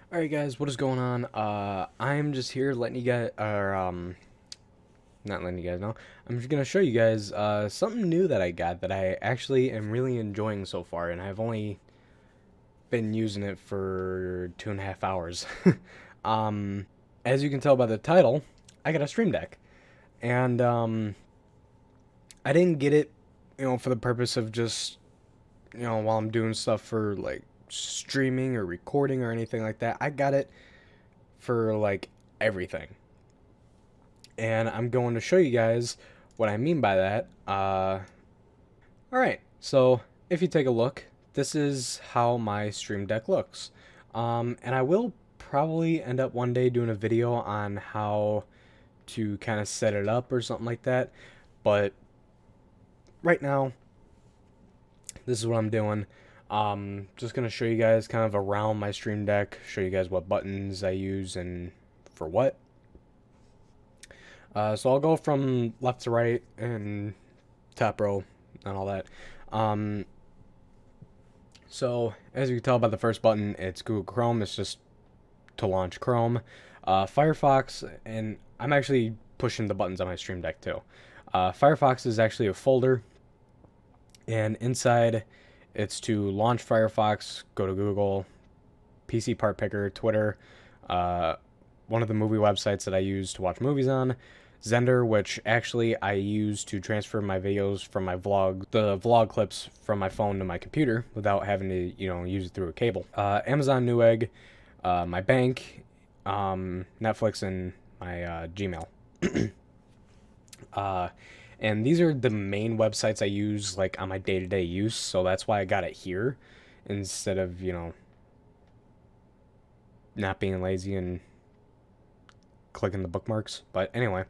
Alright guys, what is going on? I'm just here letting you guys, not letting you guys know. I'm just gonna show you guys, something new that I got that I actually am really enjoying so far, and I've only been using it for 2.5 hours. Um, as you can tell by the title, I got a Stream Deck. And, I didn't get it, for the purpose of just, while I'm doing stuff for, like, streaming or recording or anything like that. I got it for like everything. And I'm going to show you guys what I mean by that. Alright, so if you take a look, this is how my Stream Deck looks. And I will probably end up one day doing a video on how to kind of set it up or something like that. But right now, this is what I'm doing. Just gonna show you guys kind of around my Stream Deck, show you guys what buttons I use and for what. So I'll go from left to right and top row and all that. So as you can tell by the first button, it's Google Chrome. It's just to launch Chrome. Firefox, and I'm actually pushing the buttons on my Stream Deck too. Firefox is actually a folder, and inside it's to launch Firefox, go to Google, PC Part Picker, Twitter, one of the movie websites that I use to watch movies on, Zender, which actually I use to transfer my videos from my vlog, the vlog clips from my phone to my computer without having to, use it through a cable. Amazon Newegg, my bank, Netflix, and my Gmail. And these are the main websites I use like on my day-to-day use, so that's why I got it here instead of, not being lazy and clicking the bookmarks. But anyway,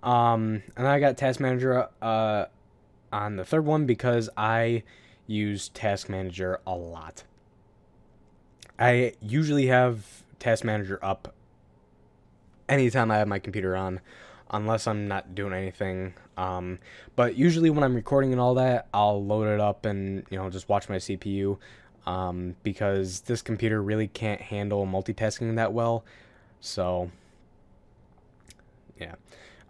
and then I got Task Manager on the third one because I use Task Manager a lot. I usually have Task Manager up anytime I have my computer on, unless I'm not doing anything. But usually when I'm recording and all that, I'll load it up and just watch my CPU, because this computer really can't handle multitasking that well. So yeah.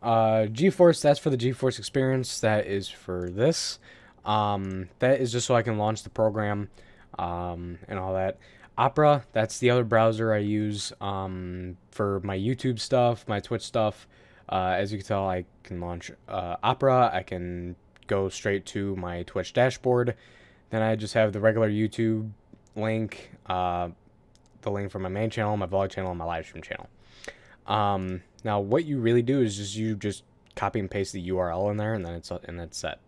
GeForce, that's for the GeForce experience. That is for this. That is just so I can launch the program, and all that. Opera, that's the other browser I use for my YouTube stuff, my Twitch stuff. As you can tell, I can launch Opera. I can go straight to my Twitch dashboard. Then I just have the regular YouTube link, the link for my main channel, my vlog channel, and my live stream channel. Now, what you really do is you just copy and paste the URL in there, and then it's set.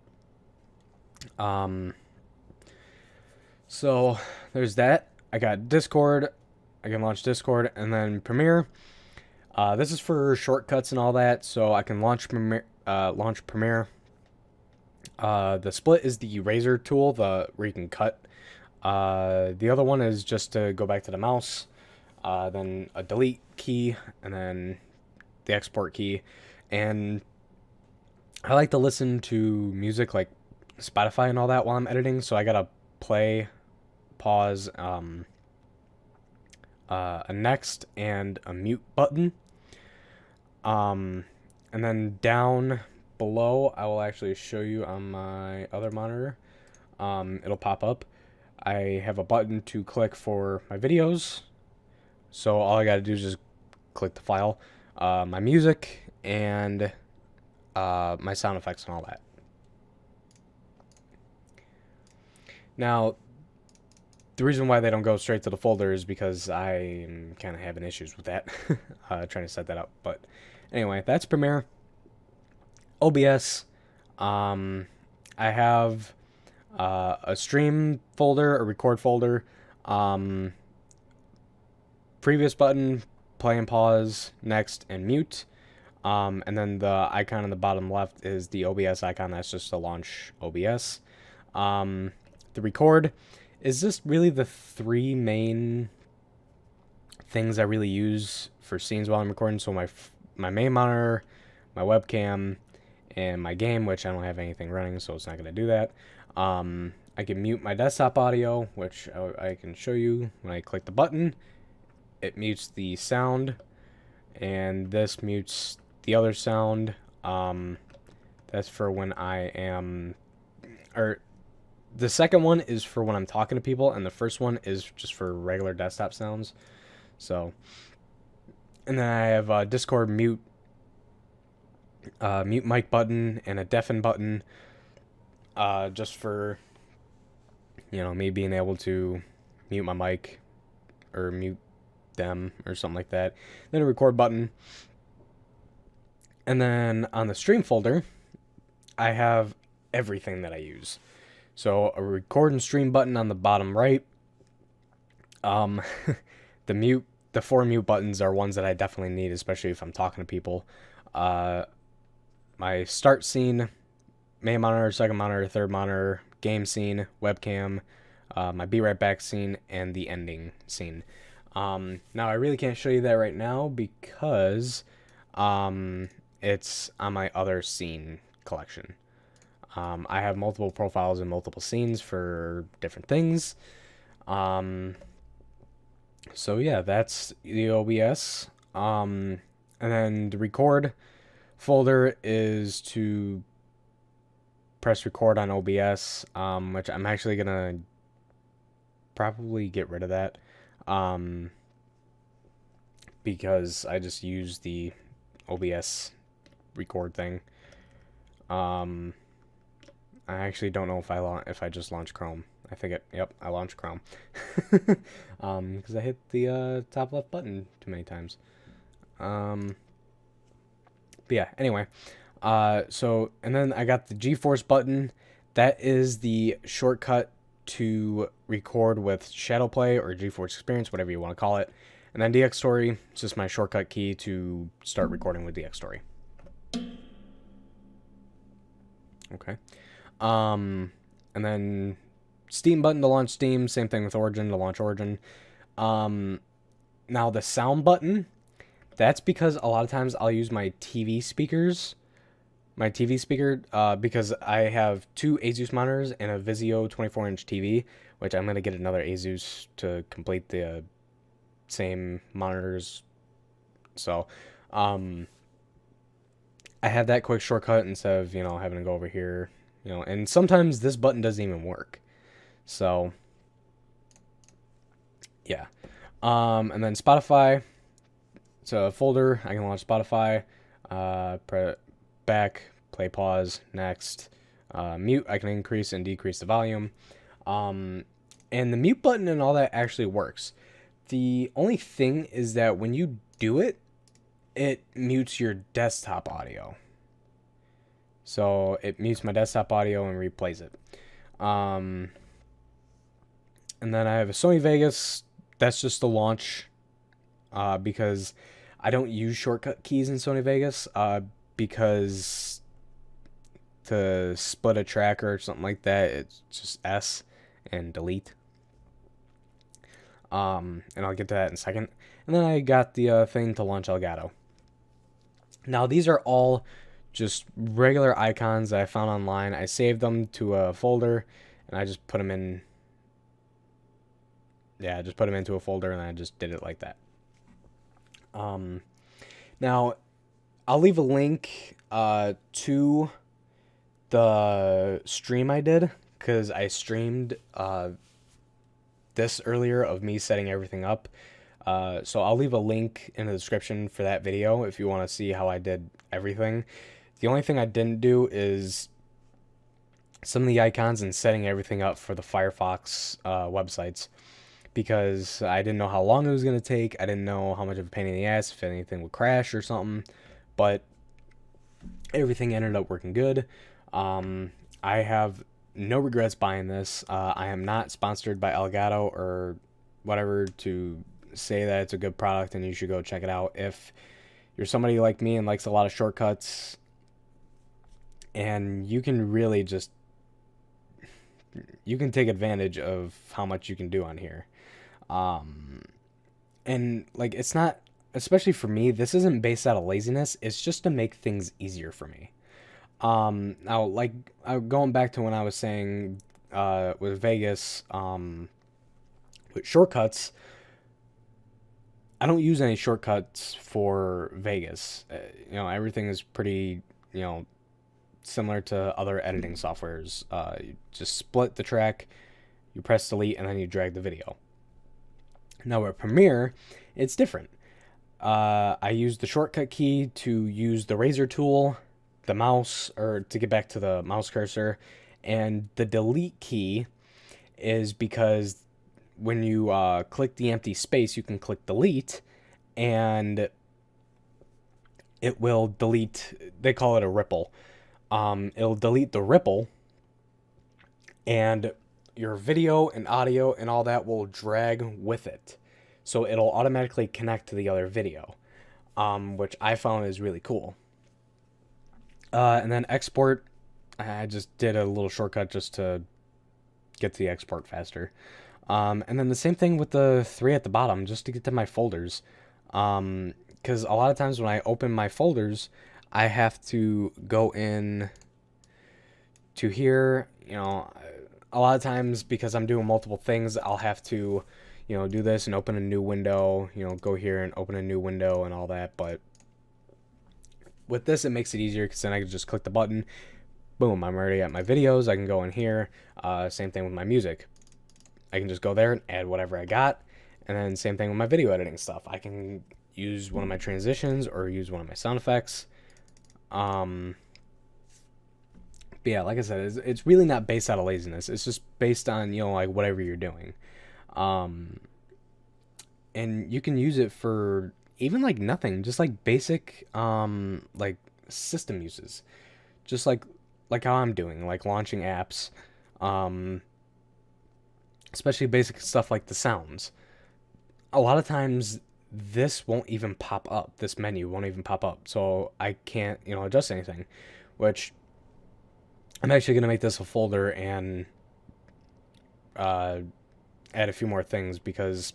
So there's that. I got Discord. I can launch Discord, and then Premiere. This is for shortcuts and all that, so I can launch Premiere. The split is the eraser tool, where you can cut. The other one is just to go back to the mouse, then a delete key, and then the export key. And I like to listen to music like Spotify and all that while I'm editing, so I gotta play, pause, a next and a mute button. And then down below, I will actually show you on my other monitor. It'll pop up. I have a button to click for my videos. So all I gotta do is just click the file, my music, and my sound effects and all that. Now, the reason why they don't go straight to the folder is because I'm kind of having issues with that, trying to set that up. But anyway, that's Premiere. OBS. I have a stream folder, a record folder, previous button, play and pause, next, and mute. And then the icon on the bottom left is the OBS icon. That's just to launch OBS. The record is just really the three main things I really use for scenes while I'm recording. So my main monitor, my webcam, and my game, which I don't have anything running, so it's not going to do that. I can mute my desktop audio, which I can show you when I click the button. it mutes the sound, and this mutes the other sound. That's for when I am, or the second one is for when I'm talking to people, and the first one is just for regular desktop sounds. So, and then I have a Discord mute mic button and a deafen button, just for, you know, me being able to mute my mic or mute them or something like that. Then a record button. And then on the stream folder, I have everything that I use. So a record and stream button on the bottom right. The 4 mute buttons are ones that I definitely need, especially if I'm talking to people. My start scene, main monitor, second monitor, third monitor, game scene, webcam, my be right back scene, and the ending scene. Now I really can't show you that right now because it's on my other scene collection. I have multiple profiles and multiple scenes for different things. So yeah, that's the OBS. And then the record folder is to press record on OBS, which I'm actually gonna probably get rid of that, because I just use the OBS record thing. I actually don't know if I just launched Chrome. I think I launched Chrome. Because I hit the top left button too many times. But yeah, anyway. So, and then I got the GeForce button. That is the shortcut to record with Shadowplay or GeForce Experience, whatever you want to call it. And then DxStory, it's just my shortcut key to start recording with DxStory. Okay. And then Steam button to launch Steam, same thing with Origin to launch Origin. Now the sound button, that's because a lot of times I'll use my TV speakers. My TV speaker, because I have 2 Asus monitors and a Vizio 24-inch TV, which I'm going to get another Asus to complete the same monitors. So, I have that quick shortcut instead of, you know, having to go over here, you know, and sometimes this button doesn't even work. So, yeah. And then Spotify, it's a folder. I can launch Spotify, back, play, pause, next, mute. I can increase and decrease the volume. And the mute button and all that actually works. The only thing is that when you do it, it mutes your desktop audio. So it mutes my desktop audio and replays it. And then I have a Sony Vegas. That's just the launch, because I don't use shortcut keys in Sony Vegas, because to split a track or something like that, it's just S and delete. And I'll get to that in a second. And then I got the thing to launch Elgato. Now these are all just regular icons that I found online. I saved them to a folder, and I just put them in. Yeah, I just put them into a folder, and I just did it like that. Now, I'll leave a link to the stream I did, because I streamed this earlier of me setting everything up. So I'll leave a link in the description for that video if you want to see how I did everything. The only thing I didn't do is some of the icons and setting everything up for the Firefox websites, because I didn't know how long it was going to take. I didn't know how much of a pain in the ass, if anything would crash or something, but everything ended up working good. I have no regrets buying this. I am not sponsored by Elgato or whatever to say that it's a good product and you should go check it out. If you're somebody like me and likes a lot of shortcuts, and you can really just, you can take advantage of how much you can do on here. And like, it's not, especially for me, this isn't based out of laziness. It's just to make things easier for me. Now, like, going back to when I was saying, with Vegas, with shortcuts, I don't use any shortcuts for Vegas. Everything is pretty, you know, similar to other editing softwares. You just split the track, you press delete, and then you drag the video. Now with Premiere, it's different. I use the shortcut key to use the razor tool, the mouse, or to get back to the mouse cursor, and the delete key is because when you click the empty space, you can click delete, and it will delete. They call it a ripple. It'll delete the ripple, and your video and audio and all that will drag with it. So it'll automatically connect to the other video, which I found is really cool. And then export, I just did a little shortcut just to get to the export faster. And then the same thing with the 3 at the bottom, just to get to my folders. Because a lot of times when I open my folders, I have to go in to here. A lot of times because I'm doing multiple things, I'll have to, do this and open a new window, go here and open a new window and all that. But with this, it makes it easier because then I can just click the button. Boom, I'm already at my videos. I can go in here. Same thing with my music. I can just go there and add whatever I got. And then same thing with my video editing stuff. I can use one of my transitions or use one of my sound effects. But yeah, like I said, it's really not based out of laziness. It's just based on, like whatever you're doing. And you can use it for even like nothing, just like basic, like system uses, just like how I'm doing, like launching apps, especially basic stuff like the sounds. A lot of times this won't even pop up. This menu won't even pop up. So I can't, adjust anything, which I'm actually going to make this a folder and add a few more things because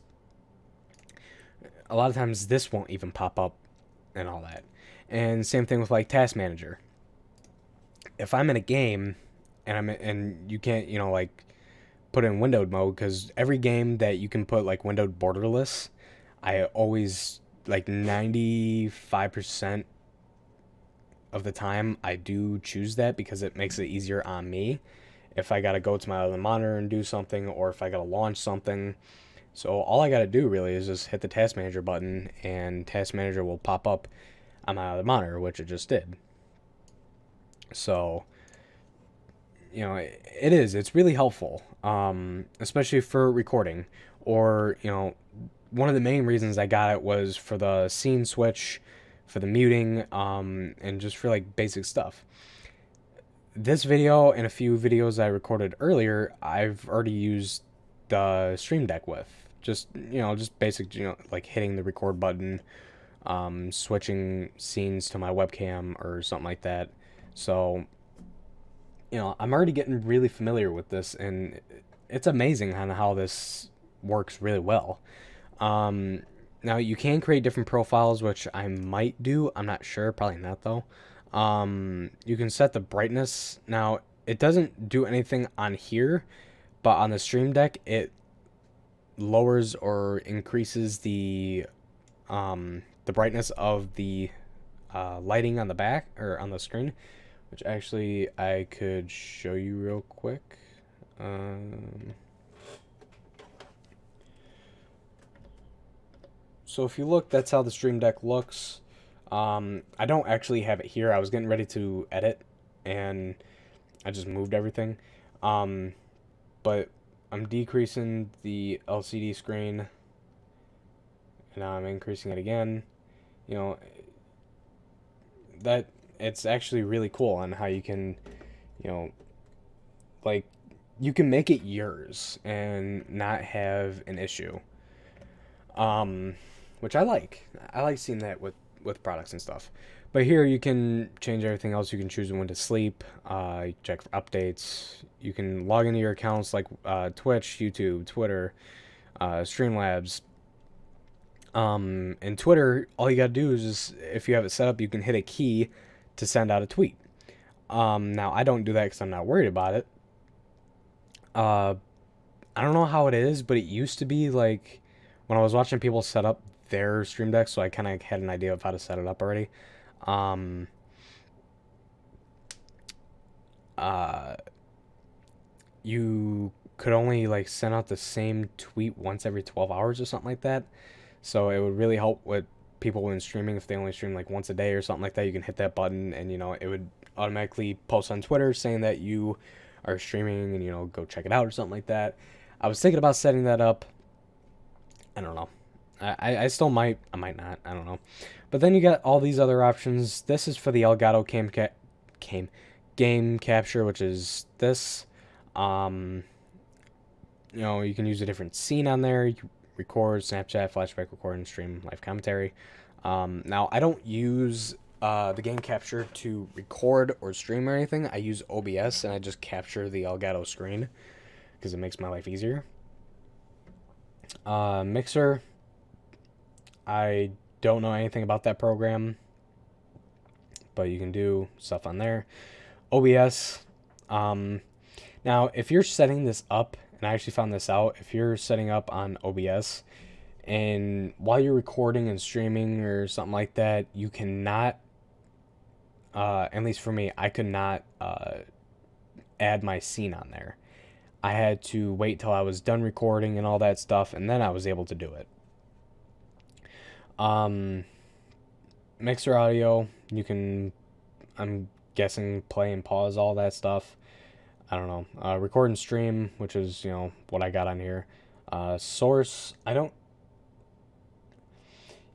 a lot of times this won't even pop up and all that. And same thing with like Task Manager. If I'm in a game and you can't, like put in windowed mode, because every game that you can put like windowed borderless, I always, like 95% of the time I do choose that because it makes it easier on me if I gotta go to my other monitor and do something, or if I gotta launch something. So all I gotta do really is just hit the Task Manager button and Task Manager will pop up on my other monitor, which it just did. So it's really helpful, especially for recording. Or one of the main reasons I got it was for the scene switch, for the muting, and just for like basic stuff. This video and a few videos I recorded earlier, I've already used the Stream Deck with. Just basic, like hitting the record button, switching scenes to my webcam or something like that. So I'm already getting really familiar with this, and it's amazing on how this works really well. Now you can create different profiles, which I might do. I'm not sure, probably not though. You can set the brightness. Now it doesn't do anything on here, but on the Stream Deck it lowers or increases the brightness of the lighting on the back or on the screen, which actually I could show you real quick. So if you look, that's how the Stream Deck looks. I don't actually have it here. I was getting ready to edit, and I just moved everything. But I'm decreasing the LCD screen, and now I'm increasing it again. That it's actually really cool on how you can, like, you can make it yours and not have an issue. Which I like. I like seeing that with products and stuff. But here you can change everything else. You can choose when to sleep, check for updates. You can log into your accounts like Twitch, YouTube, Twitter, Streamlabs. And Twitter, all you gotta do is just, if you have it set up, you can hit a key to send out a tweet. Now I don't do that because I'm not worried about it. I don't know how it is, but it used to be like when I was watching people set up their Stream Deck, so I kind of had an idea of how to set it up already. Um, uh, you could only like send out the same tweet once every 12 hours or something like that. So it would really help with people when streaming. If they only stream like once a day or something like that, you can hit that button and it would automatically post on Twitter saying that you are streaming and go check it out or something like that. I was thinking about setting that up. I don't know. I still might. I might not. I don't know. But then you got all these other options. This is for the Elgato game capture, which is this. Um, you can use a different scene on there. You can record, Snapchat, flashback, record, and stream live commentary. Now, I don't use the game capture to record or stream or anything. I use OBS, and I just capture the Elgato screen because it makes my life easier. Mixer, I don't know anything about that program, but you can do stuff on there. OBS, now if you're setting this up, and I actually found this out, if you're setting up on OBS, and while you're recording and streaming or something like that, you cannot, at least for me, I could not add my scene on there. I had to wait till I was done recording and all that stuff, and then I was able to do it. Mixer audio, you can, I'm guessing, play and pause all that stuff. I don't know. Record and stream, which is, what I got on here. Source, I don't,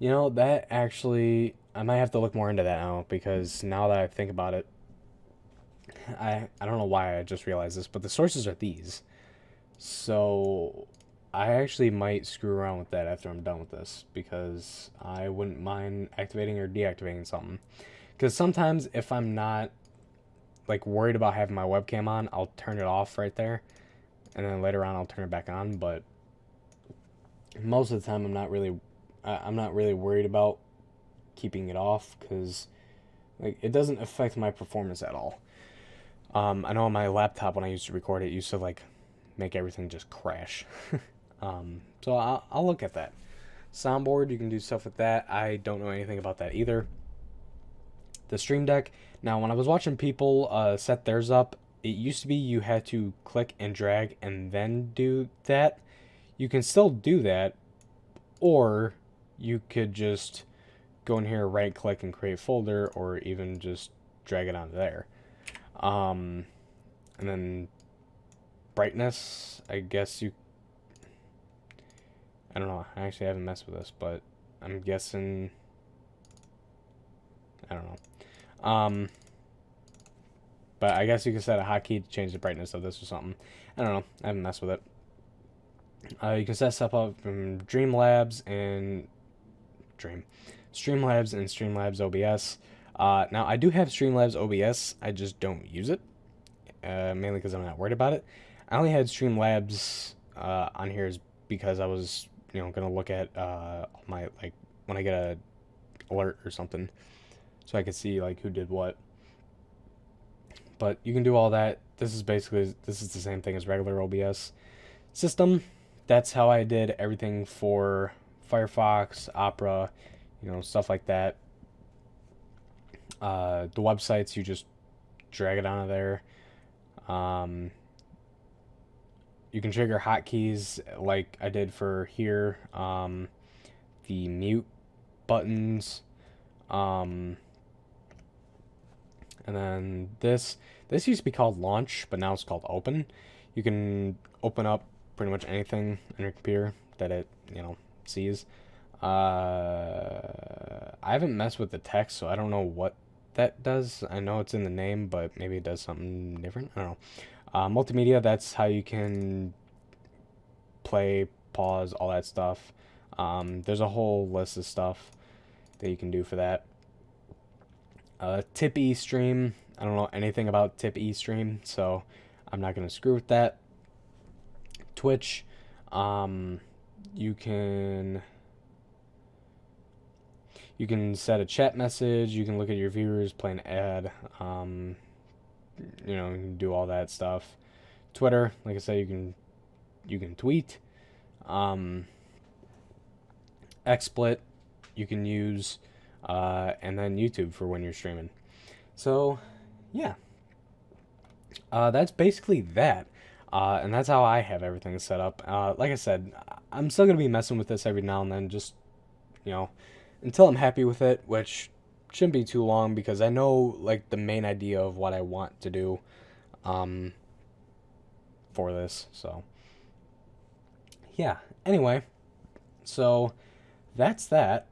that actually, I might have to look more into that now, because now that I think about it, I don't know why I just realized this, but the sources are these. So I actually might screw around with that after I'm done with this, because I wouldn't mind activating or deactivating something. Because sometimes if I'm not like worried about having my webcam on, I'll turn it off right there, and then later on I'll turn it back on. But most of the time I'm not really worried about keeping it off, because like it doesn't affect my performance at all. I know on my laptop when I used to record it used to like make everything just crash. So I'll look at that. Soundboard, you can do stuff with that. I don't know anything about that either. The Stream Deck. Now, when I was watching people set theirs up, it used to be you had to click and drag and then do that. You can still do that, or you could just go in here, right click and create folder, or even just drag it onto there. And then brightness, I guess I don't know, I actually haven't messed with this, but I'm guessing, I don't know. But I guess you can set a hotkey to change the brightness of this or something. I don't know, I haven't messed with it. You can set stuff up from Streamlabs and Streamlabs OBS. Now, I do have Streamlabs OBS, I just don't use it, mainly because I'm not worried about it. I only had Streamlabs on here because I was, going to look at my, like, when I get a alert or something, so I could see, like, who did what. But you can do all that. This is the same thing as regular OBS system. That's how I did everything for Firefox, Opera, stuff like that. The websites, you just drag it onto there. You can trigger hotkeys like I did for here. The mute buttons. And then this used to be called launch, but now it's called open. You can open up pretty much anything on your computer that it, sees. I haven't messed with the text, so I don't know what that does. I know it's in the name, but maybe it does something different. I don't know. Multimedia, that's how you can play, pause, all that stuff. There's a whole list of stuff that you can do for that. Tip eStream, I don't know anything about Tip eStream, so I'm not going to screw with that. Twitch, you can set a chat message, you can look at your viewers, play an ad, you can do all that stuff. Twitter, like I said, you can tweet. XSplit, you can use, and then YouTube for when you're streaming. So, yeah. That's basically that. And that's how I have everything set up. Like I said, I'm still going to be messing with this every now and then, just, you know, until I'm happy with it, which shouldn't be too long because I know, like, the main idea of what I want to do for this. So, yeah. Anyway, so that's that.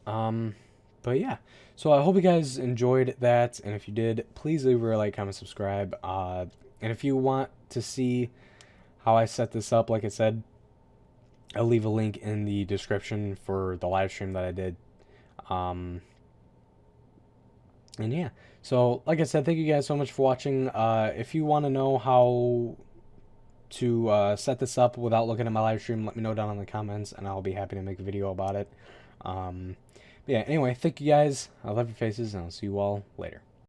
But yeah, so I hope you guys enjoyed that, and if you did, please leave a like, comment, subscribe, and if you want to see how I set this up, like I said, I'll leave a link in the description for the live stream that I did, and yeah, so like I said, thank you guys so much for watching. If you want to know how to set this up without looking at my live stream, let me know down in the comments, and I'll be happy to make a video about it. But yeah, anyway, thank you guys. I love your faces, and I'll see you all later.